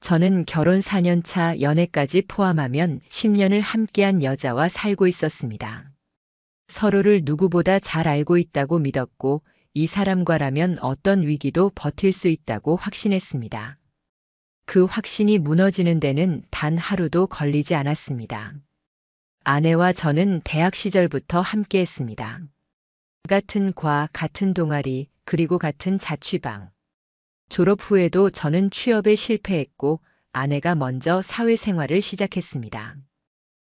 저는 결혼 4년 차 연애까지 포함하면 10년을 함께한 여자와 살고 있었습니다. 서로를 누구보다 잘 알고 있다고 믿었고 이 사람과라면 어떤 위기도 버틸 수 있다고 확신했습니다. 그 확신이 무너지는 데는 단 하루도 걸리지 않았습니다. 아내와 저는 대학 시절부터 함께했습니다. 같은 과, 같은 동아리, 그리고 같은 자취방. 졸업 후에도 저는 취업에 실패했고 아내가 먼저 사회생활을 시작했습니다.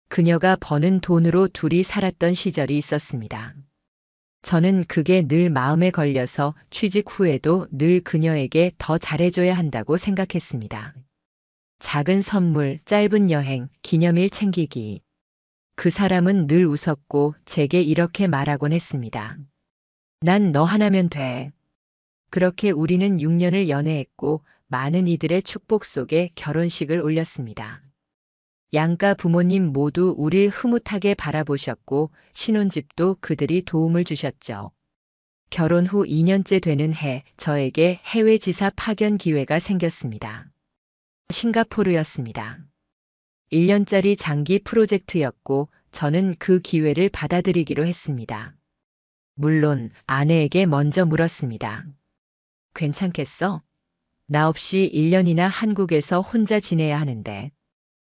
그녀가 버는 돈으로 둘이 살았던 시절이 있었습니다. 저는 그게 늘 마음에 걸려서 취직 후에도 늘 그녀에게 더 잘해줘야 한다고 생각했습니다. 작은 선물, 짧은 여행, 기념일 챙기기. 그 사람은 늘 웃었고 제게 이렇게 말하곤 했습니다. 난 너 하나면 돼. 그렇게 우리는 6년을 연애했고 많은 이들의 축복 속에 결혼식을 올렸습니다. 양가 부모님 모두 우릴 흐뭇하게 바라보셨고 신혼집도 그들이 도움을 주셨죠. 결혼 후 2년째 되는 해 저에게 해외 지사 파견 기회가 생겼습니다. 싱가포르였습니다. 1년짜리 장기 프로젝트였고 저는 그 기회를 받아들이기로 했습니다. 물론 아내에게 먼저 물었습니다. 괜찮겠어? 나 없이 1년이나 한국에서 혼자 지내야 하는데.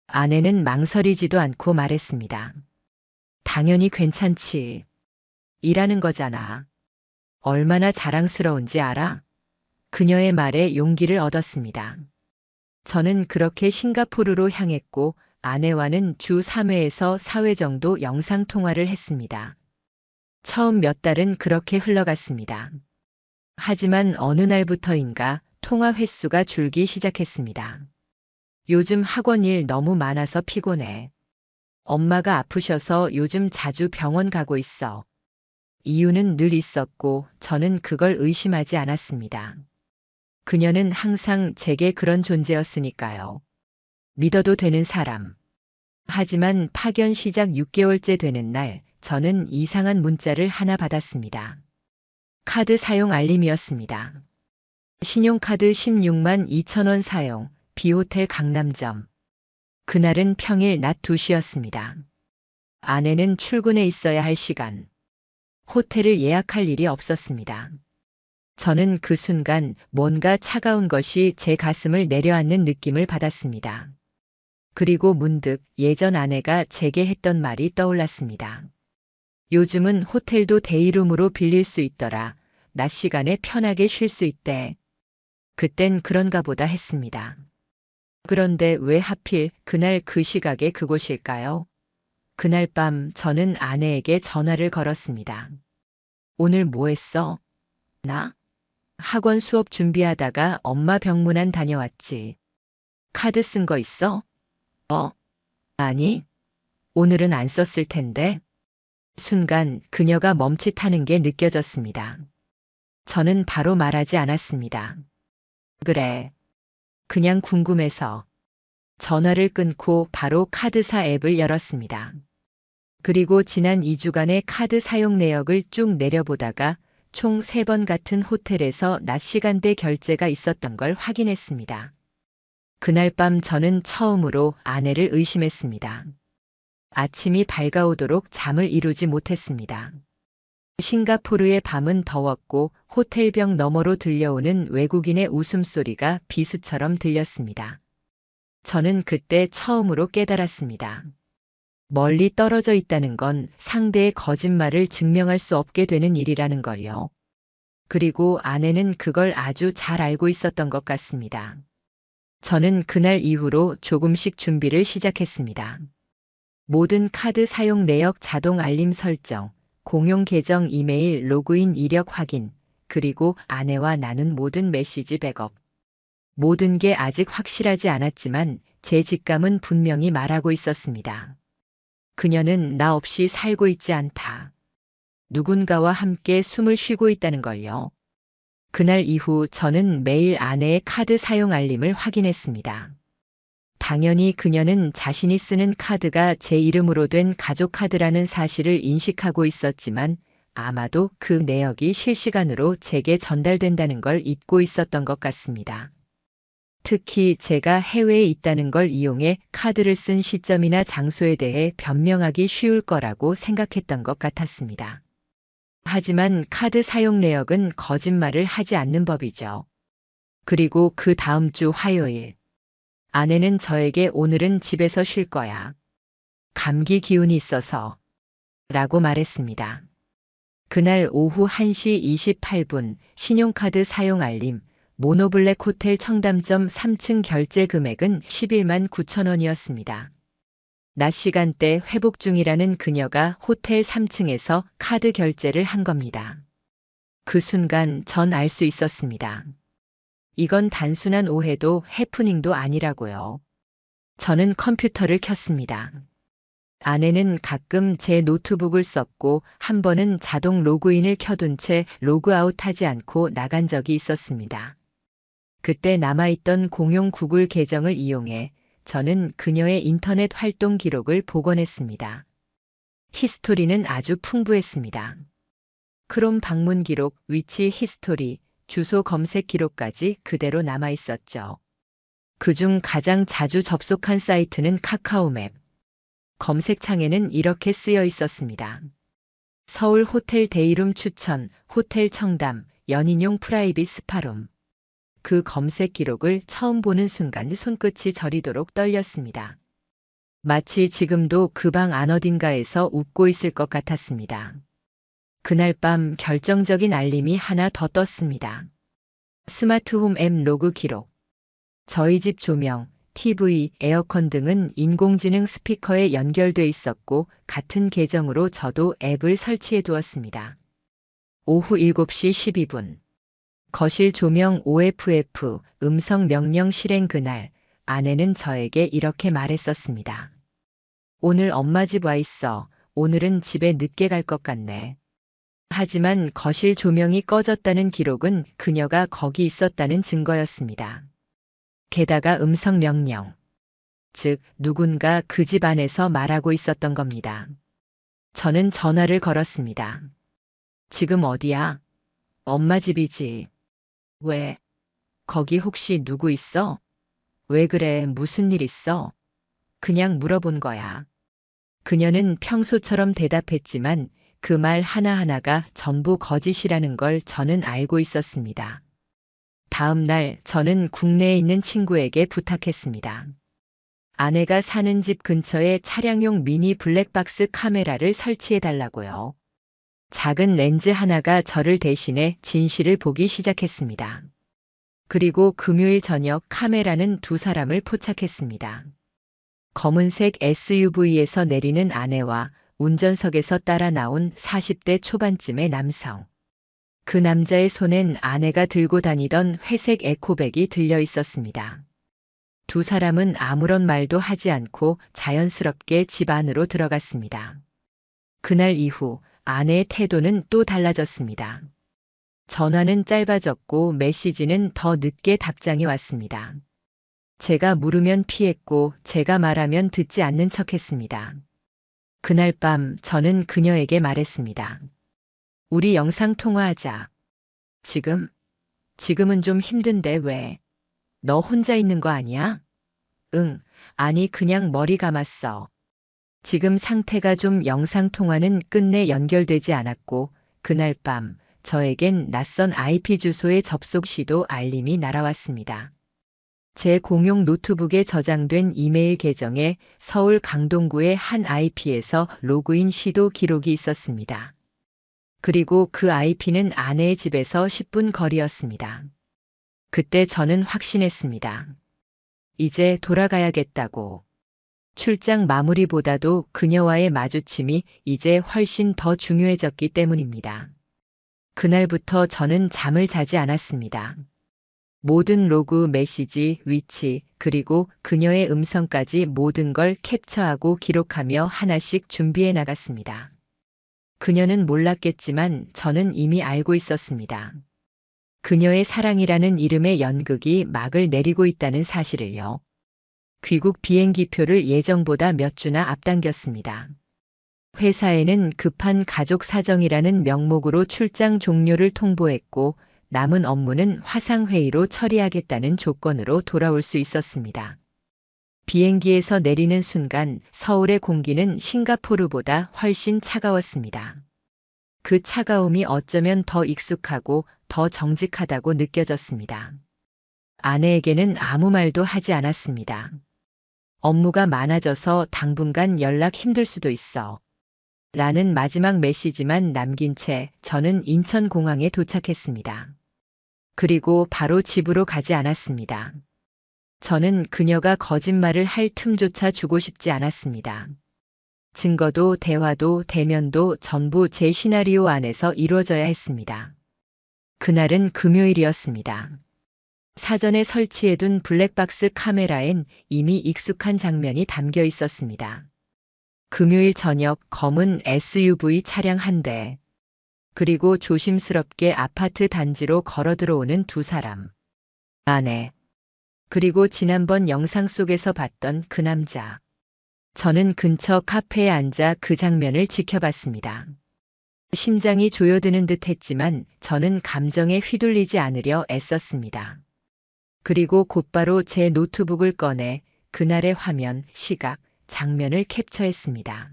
아내는 망설이지도 않고 말했습니다. 당연히 괜찮지. 일하는 거잖아. 얼마나 자랑스러운지 알아? 그녀의 말에 용기를 얻었습니다. 저는 그렇게 싱가포르로 향했고 아내와는 주 3회에서 4회 정도 영상통화를 했습니다. 처음 몇 달은 그렇게 흘러갔습니다. 하지만 어느 날부터인가 통화 횟수가 줄기 시작했습니다. 요즘 학원 일 너무 많아서 피곤해. 엄마가 아프셔서 요즘 자주 병원 가고 있어. 이유는 늘 있었고 저는 그걸 의심하지 않았습니다. 그녀는 항상 제게 그런 존재였으니까요. 믿어도 되는 사람. 하지만 파견 시작 6개월째 되는 날 저는 이상한 문자를 하나 받았습니다. 카드 사용 알림이었습니다. 신용카드 16만 2천 원 사용, B호텔 강남점. 그날은 평일 낮 2시였습니다. 아내는 출근해 있어야 할 시간. 호텔을 예약할 일이 없었습니다. 저는 그 순간 뭔가 차가운 것이 제 가슴을 내려앉는 느낌을 받았습니다. 그리고 문득 예전 아내가 제게 했던 말이 떠올랐습니다. 요즘은 호텔도 데이룸으로 빌릴 수 있더라. 낮 시간에 편하게 쉴 수 있대. 그땐 그런가 보다 했습니다. 그런데 왜 하필 그날 그 시각에 그곳일까요? 그날 밤 저는 아내에게 전화를 걸었습니다. 오늘 뭐 했어? 나? 학원 수업 준비하다가 엄마 병문안 다녀왔지. 카드 쓴 거 있어? 아니. 오늘은 안 썼을 텐데. 순간 그녀가 멈칫하는 게 느껴졌습니다. 저는 바로 말하지 않았습니다. 그래. 그냥 궁금해서. 전화를 끊고 바로 카드사 앱을 열었습니다. 그리고 지난 2주간의 카드 사용 내역을 쭉 내려보다가 총 3번 같은 호텔에서 낮 시간대 결제가 있었던 걸 확인했습니다. 그날 밤 저는 처음으로 아내를 의심했습니다. 아침이 밝아오도록 잠을 이루지 못했습니다. 싱가포르의 밤은 더웠고 호텔벽 너머로 들려오는 외국인의 웃음소리가 비수처럼 들렸습니다. 저는 그때 처음으로 깨달았습니다. 멀리 떨어져 있다는 건 상대의 거짓말을 증명할 수 없게 되는 일이라는 걸요. 그리고 아내는 그걸 아주 잘 알고 있었던 것 같습니다. 저는 그날 이후로 조금씩 준비를 시작했습니다. 모든 카드 사용 내역 자동 알림 설정, 공용 계정 이메일 로그인 이력 확인, 그리고 아내와 나눈 모든 메시지 백업. 모든 게 아직 확실하지 않았지만 제 직감은 분명히 말하고 있었습니다. 그녀는 나 없이 살고 있지 않다. 누군가와 함께 숨을 쉬고 있다는 걸요. 그날 이후 저는 매일 아내의 카드 사용 알림을 확인했습니다. 당연히 그녀는 자신이 쓰는 카드가 제 이름으로 된 가족 카드라는 사실을 인식하고 있었지만 아마도 그 내역이 실시간으로 제게 전달된다는 걸 잊고 있었던 것 같습니다. 특히 제가 해외에 있다는 걸 이용해 카드를 쓴 시점이나 장소에 대해 변명하기 쉬울 거라고 생각했던 것 같았습니다. 하지만 카드 사용 내역은 거짓말을 하지 않는 법이죠. 그리고 그 다음 주 화요일, 아내는 저에게 오늘은 집에서 쉴 거야. 감기 기운이 있어서 라고 말했습니다. 그날 오후 1시 28분 신용카드 사용 알림, 모노블랙 호텔 청담점 3층 결제 금액은 11만 9천 원이었습니다. 낮 시간대 회복 중이라는 그녀가 호텔 3층에서 카드 결제를 한 겁니다. 그 순간 전 알 수 있었습니다. 이건 단순한 오해도 해프닝도 아니라고요. 저는 컴퓨터를 켰습니다. 아내는 가끔 제 노트북을 썼고 한 번은 자동 로그인을 켜둔 채 로그아웃하지 않고 나간 적이 있었습니다. 그때 남아있던 공용 구글 계정을 이용해 저는 그녀의 인터넷 활동 기록을 복원했습니다. 히스토리는 아주 풍부했습니다. 크롬 방문 기록, 위치 히스토리, 주소 검색 기록까지 그대로 남아있었죠. 그중 가장 자주 접속한 사이트는 카카오맵. 검색창에는 이렇게 쓰여 있었습니다. 서울 호텔 데이룸 추천, 호텔 청담, 연인용 프라이빗 스파룸. 그 검색 기록을 처음 보는 순간 손끝이 저리도록 떨렸습니다. 마치 지금도 그 방 안 어딘가에서 웃고 있을 것 같았습니다. 그날 밤 결정적인 알림이 하나 더 떴습니다. 스마트홈 앱 로그 기록. 저희 집 조명, TV, 에어컨 등은 인공지능 스피커에 연결돼 있었고 같은 계정으로 저도 앱을 설치해 두었습니다. 오후 7시 12분. 거실 조명 OFF 음성 명령 실행 그날 아내는 저에게 이렇게 말했었습니다. 오늘 엄마 집 와 있어. 오늘은 집에 늦게 갈 것 같네. 하지만 거실 조명이 꺼졌다는 기록은 그녀가 거기 있었다는 증거였습니다. 게다가 음성 명령. 즉, 누군가 그 집 안에서 말하고 있었던 겁니다. 저는 전화를 걸었습니다. 지금 어디야? 엄마 집이지. 왜? 거기 혹시 누구 있어? 왜 그래? 무슨 일 있어? 그냥 물어본 거야. 그녀는 평소처럼 대답했지만 그 말 하나하나가 전부 거짓이라는 걸 저는 알고 있었습니다. 다음 날 저는 국내에 있는 친구에게 부탁했습니다. 아내가 사는 집 근처에 차량용 미니 블랙박스 카메라를 설치해달라고요. 작은 렌즈 하나가 저를 대신해 진실을 보기 시작했습니다. 그리고 금요일 저녁 카메라는 두 사람을 포착했습니다. 검은색 SUV에서 내리는 아내와 운전석에서 따라 나온 40대 초반쯤의 남성. 그 남자의 손엔 아내가 들고 다니던 회색 에코백이 들려 있었습니다. 두 사람은 아무런 말도 하지 않고 자연스럽게 집 안으로 들어갔습니다. 그날 이후 아내의 태도는 또 달라졌습니다. 전화는 짧아졌고 메시지는 더 늦게 답장이 왔습니다. 제가 물으면 피했고 제가 말하면 듣지 않는 척했습니다. 그날 밤 저는 그녀에게 말했습니다. 우리 영상 통화하자. 지금은 좀 힘든데 왜? 너 혼자 있는 거 아니야? 응, 아니 그냥 머리 감았어. 지금 상태가 좀 영상 통화는 끝내 연결되지 않았고 그날 밤 저에겐 낯선 IP 주소의 접속 시도 알림이 날아왔습니다. 제 공용 노트북에 저장된 이메일 계정에 서울 강동구의 한 IP에서 로그인 시도 기록이 있었습니다. 그리고 그 IP는 아내의 집에서 10분 거리였습니다. 그때 저는 확신했습니다. 이제 돌아가야겠다고. 출장 마무리보다도 그녀와의 마주침이 이제 훨씬 더 중요해졌기 때문입니다. 그날부터 저는 잠을 자지 않았습니다. 모든 로그, 메시지, 위치, 그리고 그녀의 음성까지 모든 걸 캡처하고 기록하며 하나씩 준비해 나갔습니다. 그녀는 몰랐겠지만 저는 이미 알고 있었습니다. 그녀의 사랑이라는 이름의 연극이 막을 내리고 있다는 사실을요. 귀국 비행기표를 예정보다 몇 주나 앞당겼습니다. 회사에는 급한 가족 사정이라는 명목으로 출장 종료를 통보했고 남은 업무는 화상회의로 처리하겠다는 조건으로 돌아올 수 있었습니다. 비행기에서 내리는 순간 서울의 공기는 싱가포르보다 훨씬 차가웠습니다. 그 차가움이 어쩌면 더 익숙하고 더 정직하다고 느껴졌습니다. 아내에게는 아무 말도 하지 않았습니다. 업무가 많아져서 당분간 연락 힘들 수도 있어. 라는 마지막 메시지만 남긴 채 저는 인천공항에 도착했습니다. 그리고 바로 집으로 가지 않았습니다. 저는 그녀가 거짓말을 할 틈조차 주고 싶지 않았습니다. 증거도 대화도 대면도 전부 제 시나리오 안에서 이루어져야 했습니다. 그날은 금요일이었습니다. 사전에 설치해둔 블랙박스 카메라엔 이미 익숙한 장면이 담겨 있었습니다. 금요일 저녁 검은 SUV 차량 한 대, 그리고 조심스럽게 아파트 단지로 걸어 들어오는 두 사람. 아내, 그리고 지난번 영상 속에서 봤던 그 남자. 저는 근처 카페에 앉아 그 장면을 지켜봤습니다. 심장이 조여드는 듯 했지만 저는 감정에 휘둘리지 않으려 애썼습니다. 그리고 곧바로 제 노트북을 꺼내 그날의 화면, 시각, 장면을 캡처했습니다.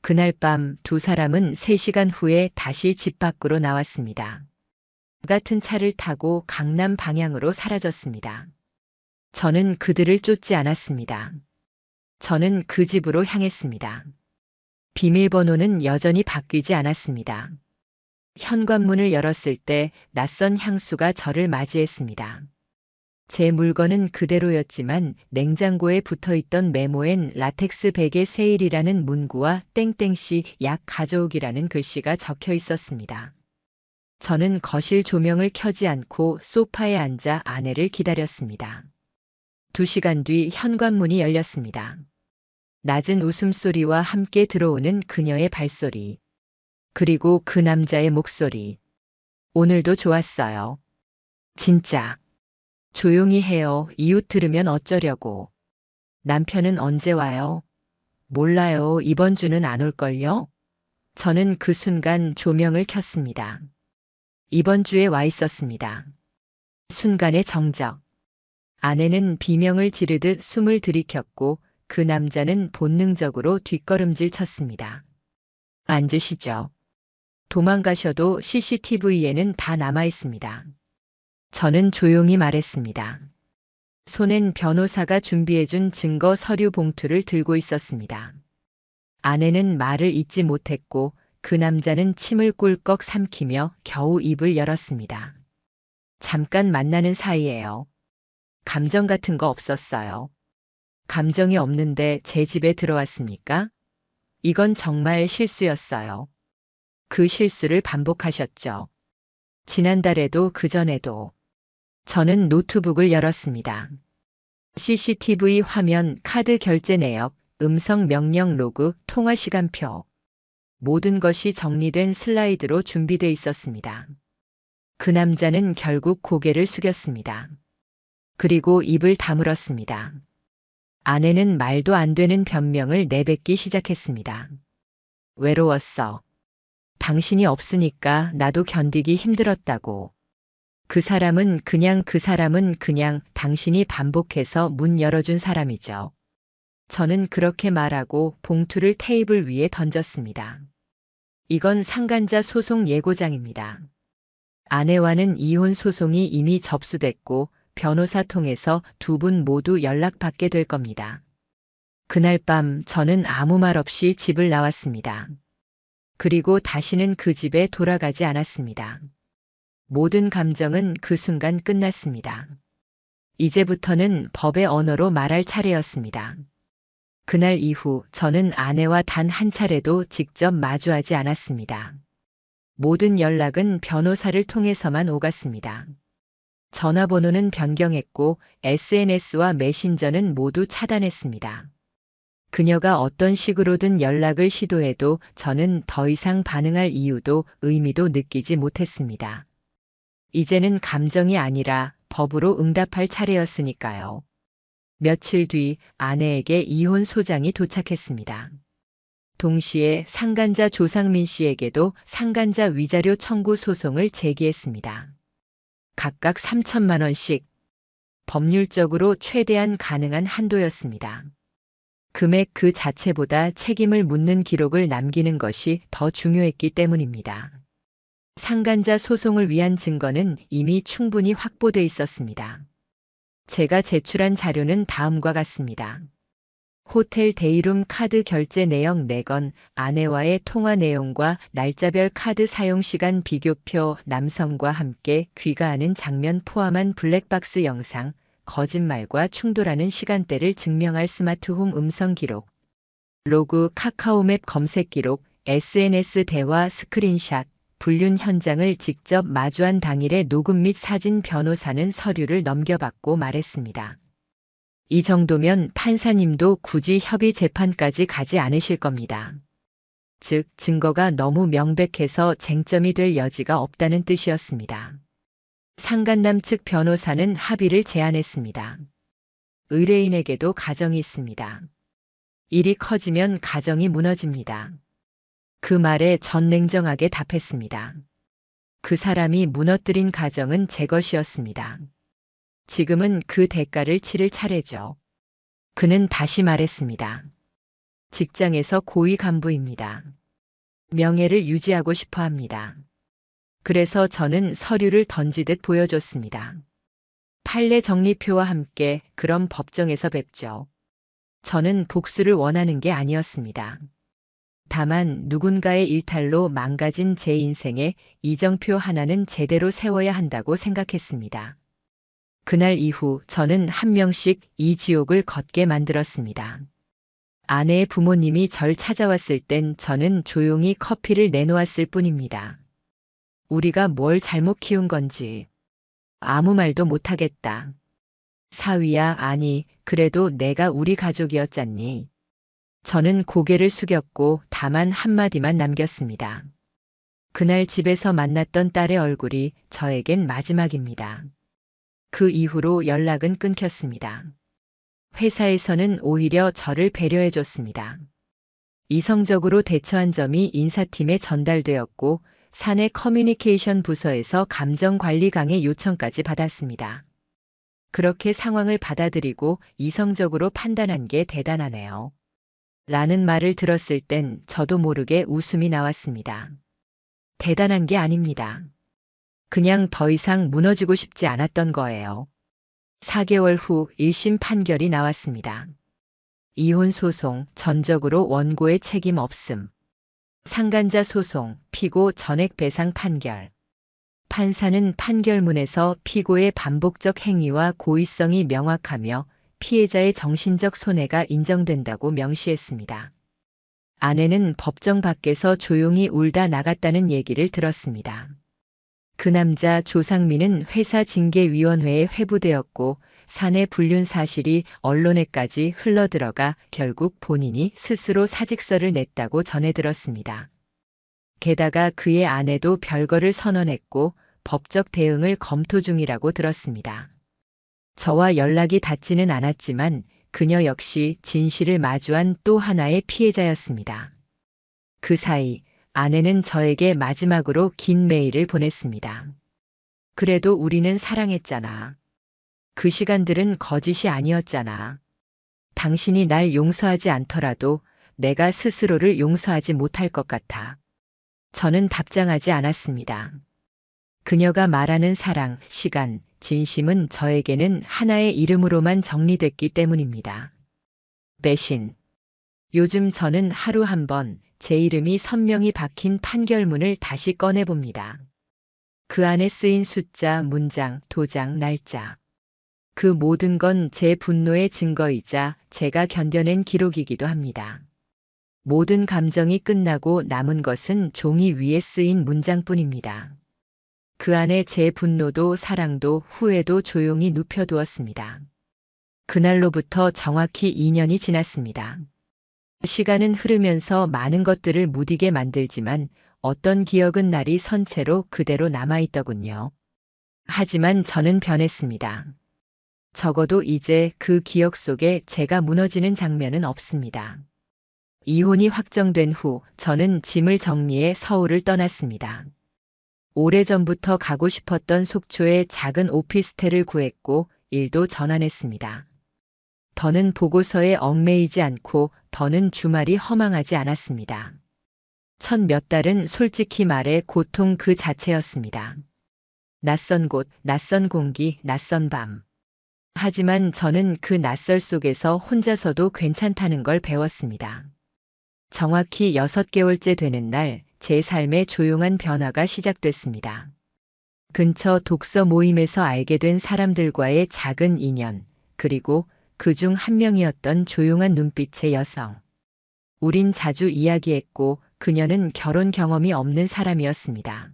그날 밤 두 사람은 3시간 후에 다시 집 밖으로 나왔습니다. 같은 차를 타고 강남 방향으로 사라졌습니다. 저는 그들을 쫓지 않았습니다. 저는 그 집으로 향했습니다. 비밀번호는 여전히 바뀌지 않았습니다. 현관문을 열었을 때 낯선 향수가 저를 맞이했습니다. 제 물건은 그대로였지만 냉장고에 붙어있던 메모엔 라텍스 베개 세일이라는 문구와 땡땡씨 약 가져오기라는 글씨가 적혀 있었습니다. 저는 거실 조명을 켜지 않고 소파에 앉아 아내를 기다렸습니다. 2시간 뒤 현관문이 열렸습니다. 낮은 웃음소리와 함께 들어오는 그녀의 발소리. 그리고 그 남자의 목소리. 오늘도 좋았어요. 진짜. 조용히 해요. 이웃 들으면 어쩌려고. 남편은 언제 와요? 몰라요. 이번 주는 안 올걸요? 저는 그 순간 조명을 켰습니다. 이번 주에 와 있었습니다. 순간의 정적. 아내는 비명을 지르듯 숨을 들이켰고 그 남자는 본능적으로 뒷걸음질 쳤습니다. 앉으시죠. 도망가셔도 CCTV에는 다 남아 있습니다. 저는 조용히 말했습니다. 손엔 변호사가 준비해준 증거 서류 봉투를 들고 있었습니다. 아내는 말을 잇지 못했고 그 남자는 침을 꿀꺽 삼키며 겨우 입을 열었습니다. 잠깐 만나는 사이예요. 감정 같은 거 없었어요. 감정이 없는데 제 집에 들어왔습니까? 이건 정말 실수였어요. 그 실수를 반복하셨죠. 지난달에도 그전에도. 저는 노트북을 열었습니다. CCTV 화면, 카드 결제 내역, 음성 명령 로그, 통화 시간표. 모든 것이 정리된 슬라이드로 준비돼 있었습니다. 그 남자는 결국 고개를 숙였습니다. 그리고 입을 다물었습니다. 아내는 말도 안 되는 변명을 내뱉기 시작했습니다. 외로웠어. 당신이 없으니까 나도 견디기 힘들었다고. 그 사람은 그냥 당신이 반복해서 문 열어준 사람이죠. 저는 그렇게 말하고 봉투를 테이블 위에 던졌습니다. 이건 상간자 소송 예고장입니다. 아내와는 이혼 소송이 이미 접수됐고 변호사 통해서 두 분 모두 연락받게 될 겁니다. 그날 밤 저는 아무 말 없이 집을 나왔습니다. 그리고 다시는 그 집에 돌아가지 않았습니다. 모든 감정은 그 순간 끝났습니다. 이제부터는 법의 언어로 말할 차례였습니다. 그날 이후 저는 아내와 단 한 차례도 직접 마주하지 않았습니다. 모든 연락은 변호사를 통해서만 오갔습니다. 전화번호는 변경했고 SNS와 메신저는 모두 차단했습니다. 그녀가 어떤 식으로든 연락을 시도해도 저는 더 이상 반응할 이유도 의미도 느끼지 못했습니다. 이제는 감정이 아니라 법으로 응답할 차례였으니까요. 며칠 뒤 아내에게 이혼 소장이 도착했습니다. 동시에 상간자 조상민 씨에게도 상간자 위자료 청구 소송을 제기했습니다. 각각 3천만 원씩. 법률적으로 최대한 가능한 한도였습니다. 금액 그 자체보다 책임을 묻는 기록을 남기는 것이 더 중요했기 때문입니다. 상간자 소송을 위한 증거는 이미 충분히 확보돼 있었습니다. 제가 제출한 자료는 다음과 같습니다. 호텔 데이룸 카드 결제 내역 4건, 아내와의 통화 내용과 날짜별 카드 사용 시간 비교표, 남성과 함께 귀가하는 장면 포함한 블랙박스 영상, 거짓말과 충돌하는 시간대를 증명할 스마트홈 음성 기록, 로그, 카카오맵 검색 기록, SNS 대화 스크린샷, 불륜 현장을 직접 마주한 당일의 녹음 및 사진. 변호사는 서류를 넘겨받고 말했습니다. 이 정도면 판사님도 굳이 협의 재판까지 가지 않으실 겁니다. 즉, 증거가 너무 명백해서 쟁점이 될 여지가 없다는 뜻이었습니다. 상간남 측 변호사는 합의를 제안했습니다. 의뢰인에게도 가정이 있습니다. 일이 커지면 가정이 무너집니다. 그 말에 전 냉정하게 답했습니다. 그 사람이 무너뜨린 가정은 제 것이었습니다. 지금은 그 대가를 치를 차례죠. 그는 다시 말했습니다. 직장에서 고위 간부입니다. 명예를 유지하고 싶어 합니다. 그래서 저는 서류를 던지듯 보여줬습니다. 판례 정리표와 함께 그럼 법정에서 뵙죠. 저는 복수를 원하는 게 아니었습니다. 다만 누군가의 일탈로 망가진 제 인생에 이정표 하나는 제대로 세워야 한다고 생각했습니다. 그날 이후 저는 한 명씩 이 지옥을 걷게 만들었습니다. 아내의 부모님이 절 찾아왔을 땐 저는 조용히 커피를 내놓았을 뿐입니다. 우리가 뭘 잘못 키운 건지 아무 말도 못하겠다. 사위야, 아니, 그래도 내가 우리 가족이었잖니. 저는 고개를 숙였고 다만 한마디만 남겼습니다. 그날 집에서 만났던 딸의 얼굴이 저에겐 마지막입니다. 그 이후로 연락은 끊겼습니다. 회사에서는 오히려 저를 배려해줬습니다. 이성적으로 대처한 점이 인사팀에 전달되었고 사내 커뮤니케이션 부서에서 감정관리 강의 요청까지 받았습니다. 그렇게 상황을 받아들이고 이성적으로 판단한 게 대단하네요. 라는 말을 들었을 땐 저도 모르게 웃음이 나왔습니다. 대단한 게 아닙니다. 그냥 더 이상 무너지고 싶지 않았던 거예요. 4개월 후 1심 판결이 나왔습니다. 이혼 소송, 전적으로 원고의 책임 없음. 상간자 소송, 피고 전액 배상 판결. 판사는 판결문에서 피고의 반복적 행위와 고의성이 명확하며 피해자의 정신적 손해가 인정된다고 명시했습니다. 아내는 법정 밖에서 조용히 울다 나갔다는 얘기를 들었습니다. 그 남자 조상민은 회사 징계위원회에 회부되었고 사내 불륜 사실이 언론에까지 흘러들어가 결국 본인이 스스로 사직서를 냈다고 전해 들었습니다. 게다가 그의 아내도 별거를 선언했고 법적 대응을 검토 중이라고 들었습니다. 저와 연락이 닿지는 않았지만 그녀 역시 진실을 마주한 또 하나의 피해자였습니다. 그 사이 아내는 저에게 마지막으로 긴 메일을 보냈습니다. 그래도 우리는 사랑했잖아. 그 시간들은 거짓이 아니었잖아. 당신이 날 용서하지 않더라도 내가 스스로를 용서하지 못할 것 같아. 저는 답장하지 않았습니다. 그녀가 말하는 사랑, 시간, 진심은 저에게는 하나의 이름으로만 정리됐기 때문입니다. 배신. 요즘 저는 하루 한 번 제 이름이 선명히 박힌 판결문을 다시 꺼내봅니다. 그 안에 쓰인 숫자, 문장, 도장, 날짜. 그 모든 건 제 분노의 증거이자 제가 견뎌낸 기록이기도 합니다. 모든 감정이 끝나고 남은 것은 종이 위에 쓰인 문장뿐입니다. 그 안에 제 분노도 사랑도 후회도 조용히 눕혀두었습니다. 그날로부터 정확히 2년이 지났습니다. 시간은 흐르면서 많은 것들을 무디게 만들지만 어떤 기억은 날이 선 채로 그대로 남아있더군요. 하지만 저는 변했습니다. 적어도 이제 그 기억 속에 제가 무너지는 장면은 없습니다. 이혼이 확정된 후 저는 짐을 정리해 서울을 떠났습니다. 오래전부터 가고 싶었던 속초에 작은 오피스텔을 구했고 일도 전환했습니다. 더는 보고서에 얽매이지 않고 더는 주말이 허망하지 않았습니다. 첫 몇 달은 솔직히 말해 고통 그 자체였습니다. 낯선 곳, 낯선 공기, 낯선 밤. 하지만 저는 그 낯설 속에서 혼자서도 괜찮다는 걸 배웠습니다. 정확히 6개월째 되는 날, 제 삶에 조용한 변화가 시작됐습니다. 근처 독서 모임에서 알게 된 사람들과의 작은 인연, 그리고 그중 한 명이었던 조용한 눈빛의 여성. 우린 자주 이야기했고 그녀는 결혼 경험이 없는 사람이었습니다.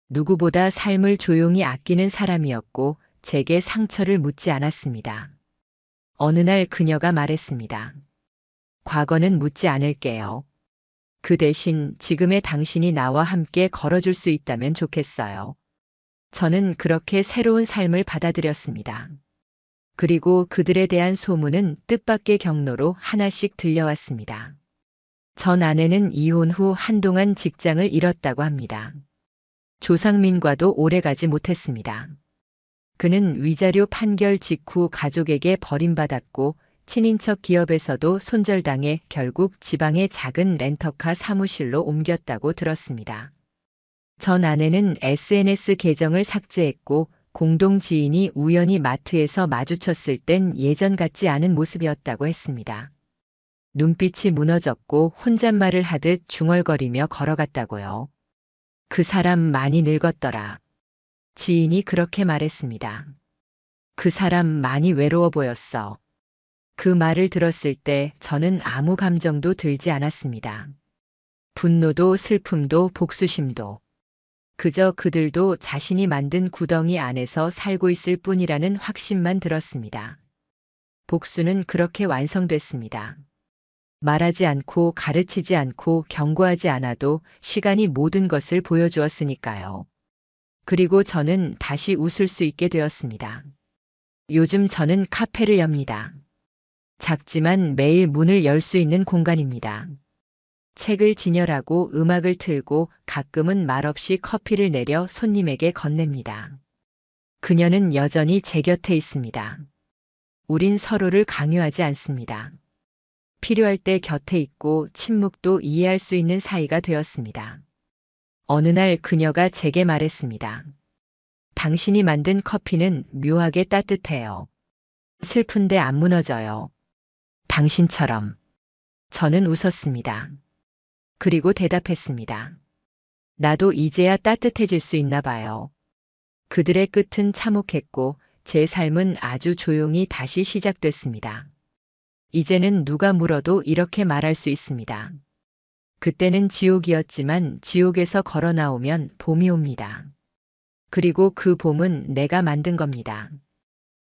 누구보다 삶을 조용히 아끼는 사람이었고 제게 상처를 묻지 않았습니다. 어느 날 그녀가 말했습니다. 과거는 묻지 않을게요. 그 대신 지금의 당신이 나와 함께 걸어줄 수 있다면 좋겠어요. 저는 그렇게 새로운 삶을 받아들였습니다. 그리고 그들에 대한 소문은 뜻밖의 경로로 하나씩 들려왔습니다. 전 아내는 이혼 후 한동안 직장을 잃었다고 합니다. 조상민과도 오래가지 못했습니다. 그는 위자료 판결 직후 가족에게 버림받았고 친인척 기업에서도 손절당해 결국 지방의 작은 렌터카 사무실로 옮겼다고 들었습니다. 전 아내는 SNS 계정을 삭제했고 공동 지인이 우연히 마트에서 마주쳤을 땐 예전 같지 않은 모습이었다고 했습니다. 눈빛이 무너졌고 혼잣말을 하듯 중얼거리며 걸어갔다고요. 그 사람 많이 늙었더라. 지인이 그렇게 말했습니다. 그 사람 많이 외로워 보였어. 그 말을 들었을 때 저는 아무 감정도 들지 않았습니다. 분노도 슬픔도 복수심도. 그저 그들도 자신이 만든 구덩이 안에서 살고 있을 뿐이라는 확신만 들었습니다. 복수는 그렇게 완성됐습니다. 말하지 않고 가르치지 않고 경고하지 않아도 시간이 모든 것을 보여주었으니까요. 그리고 저는 다시 웃을 수 있게 되었습니다. 요즘 저는 카페를 엽니다. 작지만 매일 문을 열 수 있는 공간입니다. 책을 진열하고 음악을 틀고 가끔은 말없이 커피를 내려 손님에게 건넵니다. 그녀는 여전히 제 곁에 있습니다. 우린 서로를 강요하지 않습니다. 필요할 때 곁에 있고 침묵도 이해할 수 있는 사이가 되었습니다. 어느 날 그녀가 제게 말했습니다. 당신이 만든 커피는 묘하게 따뜻해요. 슬픈데 안 무너져요. 당신처럼. 저는 웃었습니다. 그리고 대답했습니다. 나도 이제야 따뜻해질 수 있나 봐요. 그들의 끝은 참혹했고 제 삶은 아주 조용히 다시 시작됐습니다. 이제는 누가 물어도 이렇게 말할 수 있습니다. 그때는 지옥이었지만 지옥에서 걸어 나오면 봄이 옵니다. 그리고 그 봄은 내가 만든 겁니다.